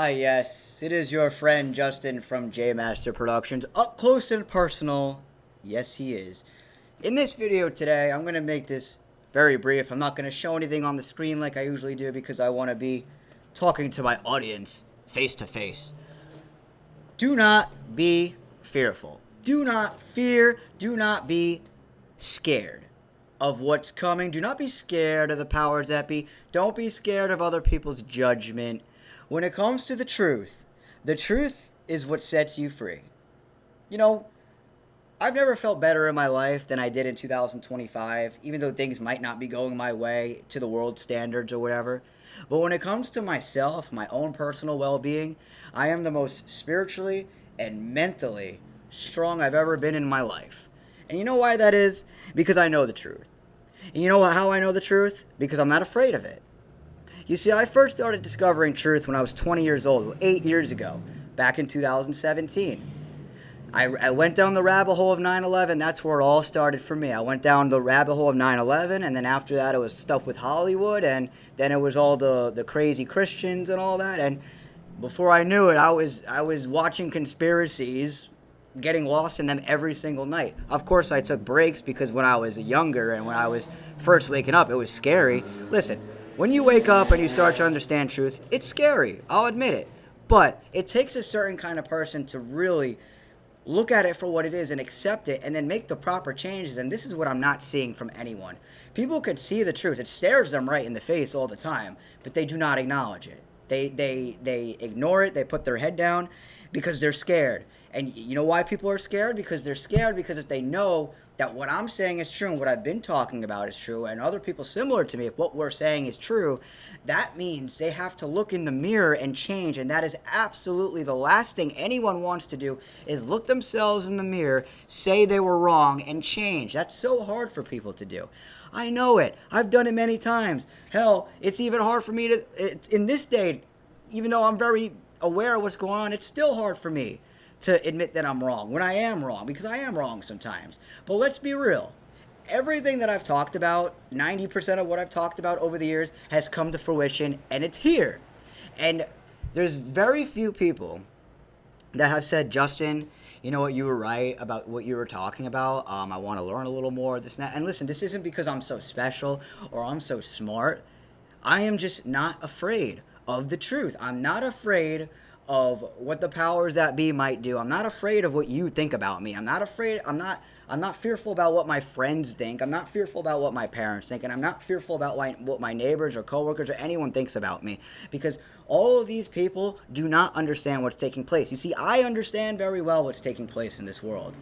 Yes, it is your friend Justin from J Master Productions, up close and personal. Yes, he is. In this video today, I'm going to make this very brief. I'm not going to show anything on the screen like I usually do because I want to be talking to my audience face to face. Do not be fearful. Do not fear. Do not be scared of what's coming. Do not be scared of the powers that be. Don't be scared of other people's judgment. When it comes to the truth is what sets you free. You know, I've never felt better in my life than I did in 2025, even though things might not be going my way to the world standards or whatever. But when it comes to myself, my own personal well being, I am the most spiritually and mentally strong I've ever been in my life. And you know why that is? Because I know the truth. And you know how I know the truth? Because I'm not afraid of it. You see, I first started discovering truth when I was 20 years old, 8 years ago, back in 2017. I went down the rabbit hole of 9/11. That's where it all started for me. I went down the rabbit hole of 9/11, and then after that it was stuff with Hollywood, and then it was all the crazy Christians and all that. And before I knew it, I was watching conspiracies, getting lost in them every single night. Of course, I took breaks because when I was younger and when I was first waking up, it was scary. Listen, when you wake up and you start to understand truth, it's scary. I'll admit it. But it takes a certain kind of person to really look at it for what it is and accept it and then make the proper changes. And this is what I'm not seeing from anyone. People could see the truth. It stares them right in the face all the time, but they do not acknowledge it. They ignore it. They put their head down because they're scared. And you know why people are scared? Because they're scared because if they know that what I'm saying is true and what I've been talking about is true and other people similar to me, if what we're saying is true, that means they have to look in the mirror and change. And that is absolutely the last thing anyone wants to do is look themselves in the mirror, say they were wrong, and change. That's so hard for people to do. I know it. I've done it many times. Hell, it's even hard for me in this day, even though I'm very aware of what's going on, it's still hard for me to admit that I'm wrong when I am wrong, because I am wrong sometimes. But let's be real. Everything that I've talked about, 90% of what I've talked about over the years has come to fruition, and it's here. And there's very few people that have said, Justin, you know what, you were right about what you were talking about. I want to learn a little more of this and that. And listen, this isn't because I'm so special or I'm so smart. I am just not afraid of the truth. I'm not afraid of what the powers that be might do. I'm not afraid of what you think about me. I'm not fearful about what my friends think. I'm not fearful about what my parents think, and I'm not fearful about what my neighbors or coworkers or anyone thinks about me, because all of these people do not understand what's taking place. You see, I understand very well what's taking place in this world.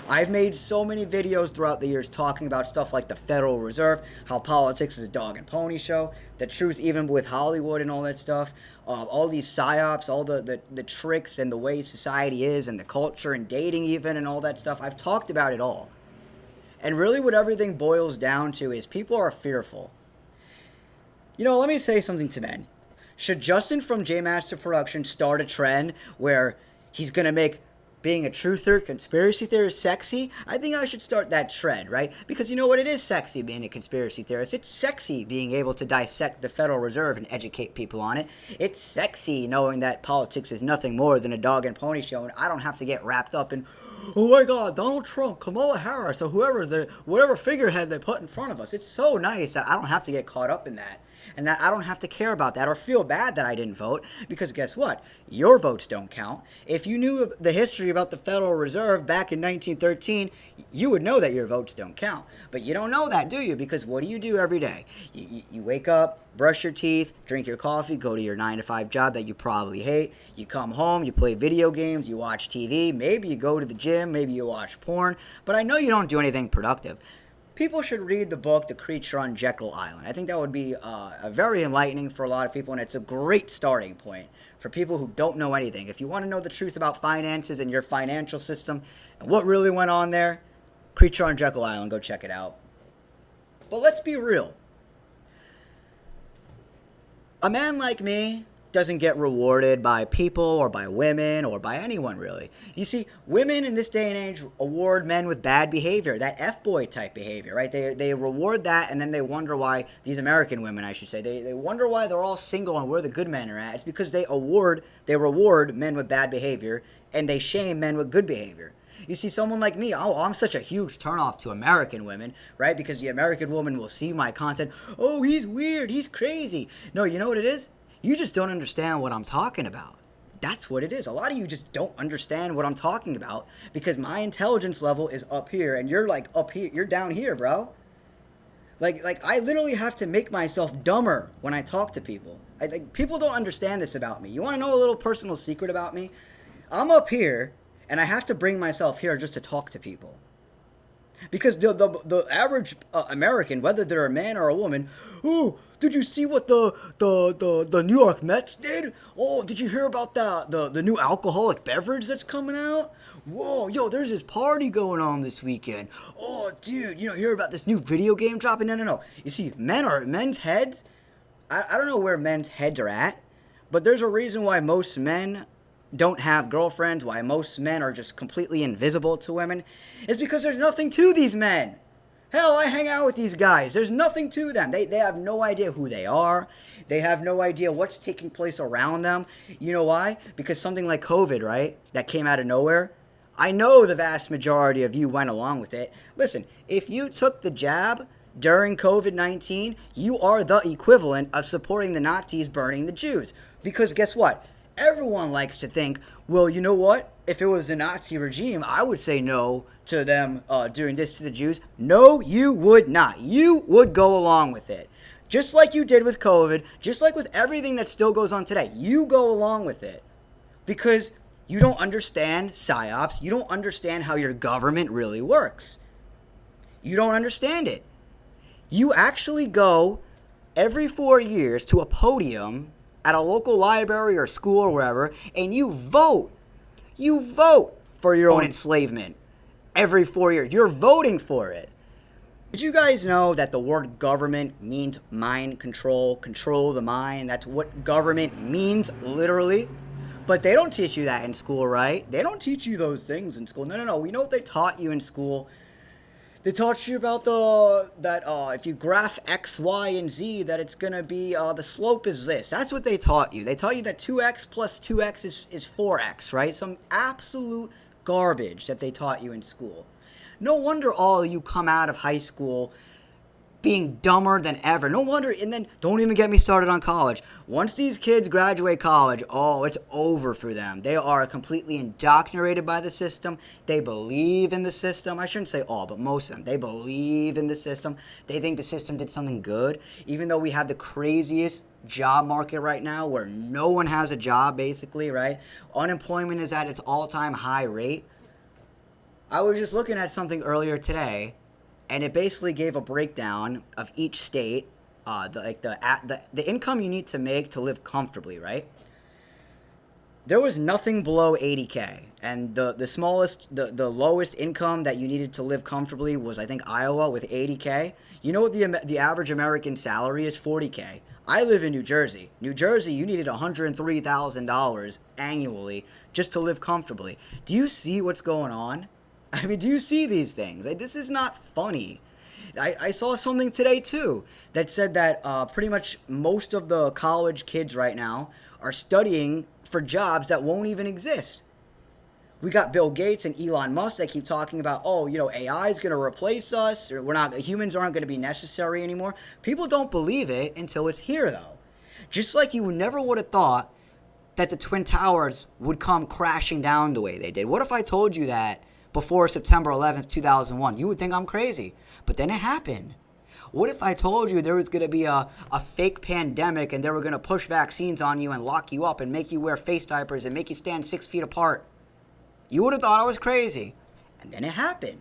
I've made so many videos throughout the years talking about stuff like the Federal Reserve, how politics is a dog and pony show, the truth even with Hollywood and all that stuff, all these psyops, all the tricks and the way society is and the culture and dating even and all that stuff. I've talked about it all. And really what everything boils down to is people are fearful. You know, let me say something to men. Should Justin from J Master Productions start a trend where he's going to make being a truther, conspiracy theorist sexy? I think I should start that trend, right? Because you know what? It is sexy being a conspiracy theorist. It's sexy being able to dissect the Federal Reserve and educate people on it. It's sexy knowing that politics is nothing more than a dog and pony show, and I don't have to get wrapped up in, oh my God, Donald Trump, Kamala Harris, or whatever figurehead they put in front of us. It's so nice that I don't have to get caught up in that. And that I don't have to care about that or feel bad that I didn't vote, because guess what? Your votes don't count. If you knew the history about the Federal Reserve back in 1913, you would know that your votes don't count. But you don't know that, do you? Because what do you do every day? You wake up, brush your teeth, drink your coffee, go to your 9-to-5 job that you probably hate. You come home, you play video games, you watch TV, maybe you go to the gym, maybe you watch porn, but I know you don't do anything productive. People should read the book, The Creature on Jekyll Island. I think that would be a very enlightening for a lot of people, and it's a great starting point for people who don't know anything. If you want to know the truth about finances and your financial system and what really went on there, Creature on Jekyll Island, go check it out. But let's be real. A man like me, doesn't get rewarded by people or by women or by anyone really. You see, women in this day and age award men with bad behavior, that F-boy type behavior, right? They reward that, and then they wonder why, these American women, I should say, they wonder why they're all single and where the good men are at. It's because they reward men with bad behavior, and they shame men with good behavior. You see, someone like me, I'm such a huge turnoff to American women, right? Because the American woman will see my content. Oh, he's weird. He's crazy. No, you know what it is? You just don't understand what I'm talking about. That's what it is. A lot of you just don't understand what I'm talking about because my intelligence level is up here and you're like up here. You're down here, bro. Like I literally have to make myself dumber when I talk to people. People don't understand this about me. You want to know a little personal secret about me? I'm up here and I have to bring myself here just to talk to people. Because the average American, whether they're a man or a woman, oh, did you see what the New York Mets did? Oh, did you hear about the new alcoholic beverage that's coming out? Whoa, yo, there's this party going on this weekend. Oh, dude, hear about this new video game dropping? No. You see, men's heads, I don't know where men's heads are at, but there's a reason why most men don't have girlfriends, why most men are just completely invisible to women, is because there's nothing to these men. Hell, I hang out with these guys. There's nothing to them. They have no idea who they are. They have no idea what's taking place around them. You know why? Because something like COVID, right, that came out of nowhere, I know the vast majority of you went along with it. Listen, if you took the jab during COVID-19, you are the equivalent of supporting the Nazis burning the Jews. Because guess what? Everyone likes to think, well, you know what? If it was a Nazi regime, I would say no to them doing this to the Jews. No, you would not. You would go along with it. Just like you did with COVID, just like with everything that still goes on today. You go along with it because you don't understand PSYOPs. You don't understand how your government really works. You don't understand it. You actually go every 4 years to a podium at a local library or school or wherever, and you vote. You vote for your own enslavement every 4 years. You're voting for it. Did you guys know that the word government means mind control, control the mind? That's what government means, literally. But they don't teach you that in school, right? They don't teach you those things in school. No. We know what they taught you in school. They taught you about that if you graph X, Y, and Z, that it's going to be, the slope is this. That's what they taught you. They taught you that 2x plus 2x is 4x, right? Some absolute garbage that they taught you in school. No wonder all of you come out of high school being dumber than ever. No wonder, and then don't even get me started on college. Once these kids graduate college, oh, it's over for them. They are completely indoctrinated by the system. They believe in the system. I shouldn't say all, but most of them. They believe in the system. They think the system did something good, even though we have the craziest job market right now where no one has a job, basically, right? Unemployment is at its all-time high rate. I was just looking at something earlier today, and it basically gave a breakdown of each state, the income you need to make to live comfortably, right? There was nothing below 80K, and the lowest income that you needed to live comfortably was, I think, Iowa with 80K. You know what the average American salary is? 40K. I live in New Jersey. New Jersey, you needed $103,000 annually just to live comfortably. Do you see what's going on? I mean, do you see these things? This is not funny. I saw something today, too, that said that pretty much most of the college kids right now are studying for jobs that won't even exist. We got Bill Gates and Elon Musk that keep talking about, AI is going to replace us. Or humans aren't going to be necessary anymore. People don't believe it until it's here, though. Just like you never would have thought that the Twin Towers would come crashing down the way they did. What if I told you that before September 11th, 2001, you would think I'm crazy. But then it happened. What if I told you there was going to be a fake pandemic and they were going to push vaccines on you and lock you up and make you wear face diapers and make you stand 6 feet apart? You would have thought I was crazy. And then it happened.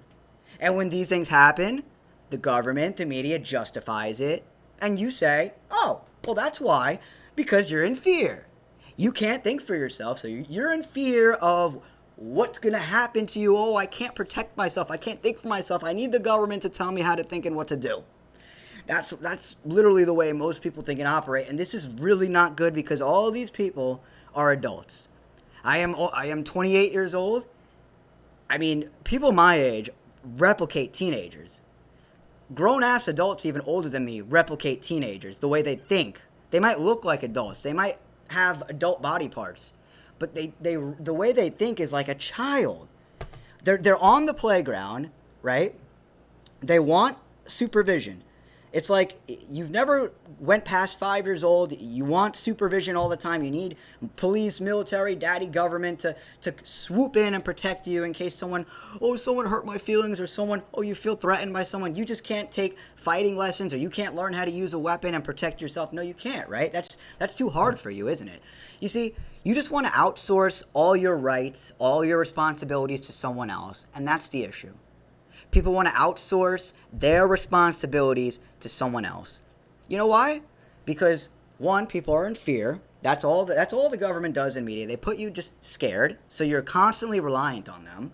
And when these things happen, the government, the media justifies it. And you say, oh, well, that's why. Because you're in fear. You can't think for yourself, so you're in fear of what's going to happen to you. Oh, I can't protect myself. I can't think for myself. I need the government to tell me how to think and what to do. That's literally the way most people think and operate, and this is really not good because all these people are adults. I am 28 years old. I mean, people my age replicate teenagers. Grown-ass adults even older than me replicate teenagers, the way they think. They might look like adults. They might have adult body parts. But the way they think is like a child. They're on the playground, right? They want supervision. It's like you've never went past 5 years old. You want supervision all the time. You need police, military, daddy, government to swoop in and protect you in case someone hurt my feelings, or you feel threatened by someone. You just can't take fighting lessons, or you can't learn how to use a weapon and protect yourself. No, you can't, right? That's too hard for you, isn't it? You see, you just want to outsource all your rights, all your responsibilities to someone else, and that's the issue. People want to outsource their responsibilities to someone else. You know why? Because, one, people are in fear. That's all the government does in media. They put you just scared, so you're constantly reliant on them.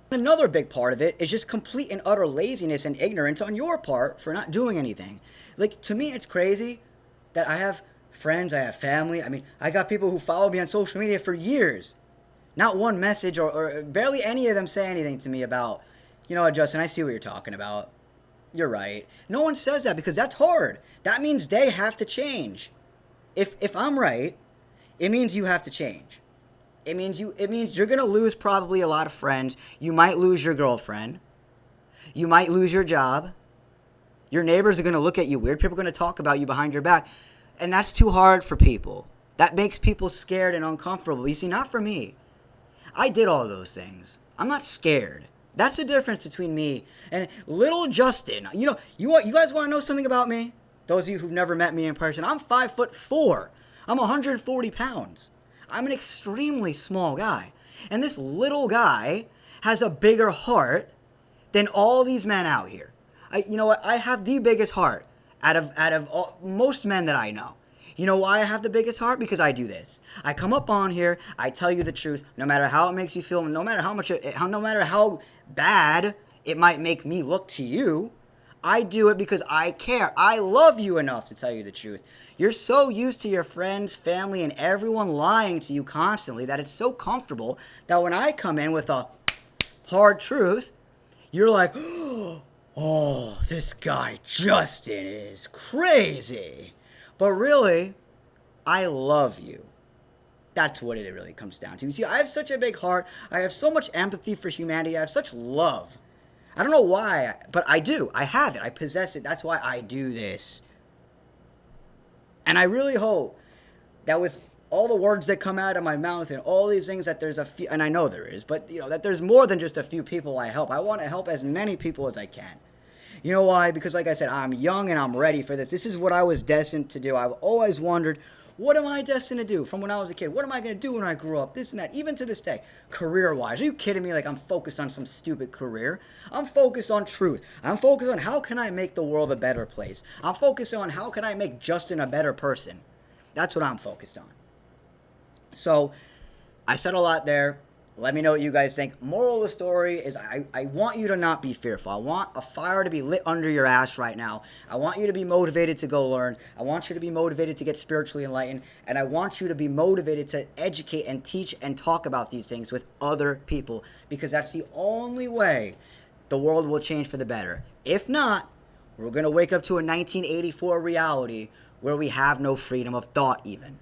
Another big part of it is just complete and utter laziness and ignorance on your part for not doing anything. Like, to me, it's crazy that I have friends, I have family. I mean, I got people who follow me on social media for years. Not one message or barely any of them say anything to me about, you know what, Justin, I see what you're talking about. You're right. No one says that because that's hard. That means they have to change. If I'm right, it means you have to change. It means you're going to lose probably a lot of friends. You might lose your girlfriend. You might lose your job. Your neighbors are going to look at you weird. People are going to talk about you behind your back. And that's too hard for people. That makes people scared and uncomfortable. You see, not for me. I did all those things. I'm not scared. That's the difference between me and little Justin. You guys want to know something about me? Those of you who've never met me in person, I'm 5'4". I'm 140 pounds. I'm an extremely small guy. And this little guy has a bigger heart than all these men out here. You know what? I have the biggest heart out of most men that I know. You know why I have the biggest heart? Because I do this. I come up on here, I tell you the truth, no matter how it makes you feel, no matter how bad it might make me look to you. I do it because I care. I love you enough to tell you the truth. You're so used to your friends, family, and everyone lying to you constantly that it's so comfortable that when I come in with a hard truth, you're like, oh, this guy Justin is crazy. But really, I love you. That's what it really comes down to. You see, I have such a big heart. I have so much empathy for humanity. I have such love. I don't know why, but I do. I have it. I possess it. That's why I do this. And I really hope that with all the words that come out of my mouth and all these things that there's a few, and I know there is, but that there's more than just a few people I help. I want to help as many people as I can. You know why? Because like I said, I'm young and I'm ready for this. This is what I was destined to do. I've always wondered, what am I destined to do from when I was a kid? What am I going to do when I grow up? This and that. Even to this day, career-wise. Are you kidding me? Like I'm focused on some stupid career. I'm focused on truth. I'm focused on how can I make the world a better place. I'm focused on how can I make Justin a better person. That's what I'm focused on. So I said a lot there. Let me know what you guys think. Moral of the story is I want you to not be fearful. I want a fire to be lit under your ass right now. I want you to be motivated to go learn. I want you to be motivated to get spiritually enlightened. And I want you to be motivated to educate and teach and talk about these things with other people. Because that's the only way the world will change for the better. If not, we're going to wake up to a 1984 reality where we have no freedom of thought even.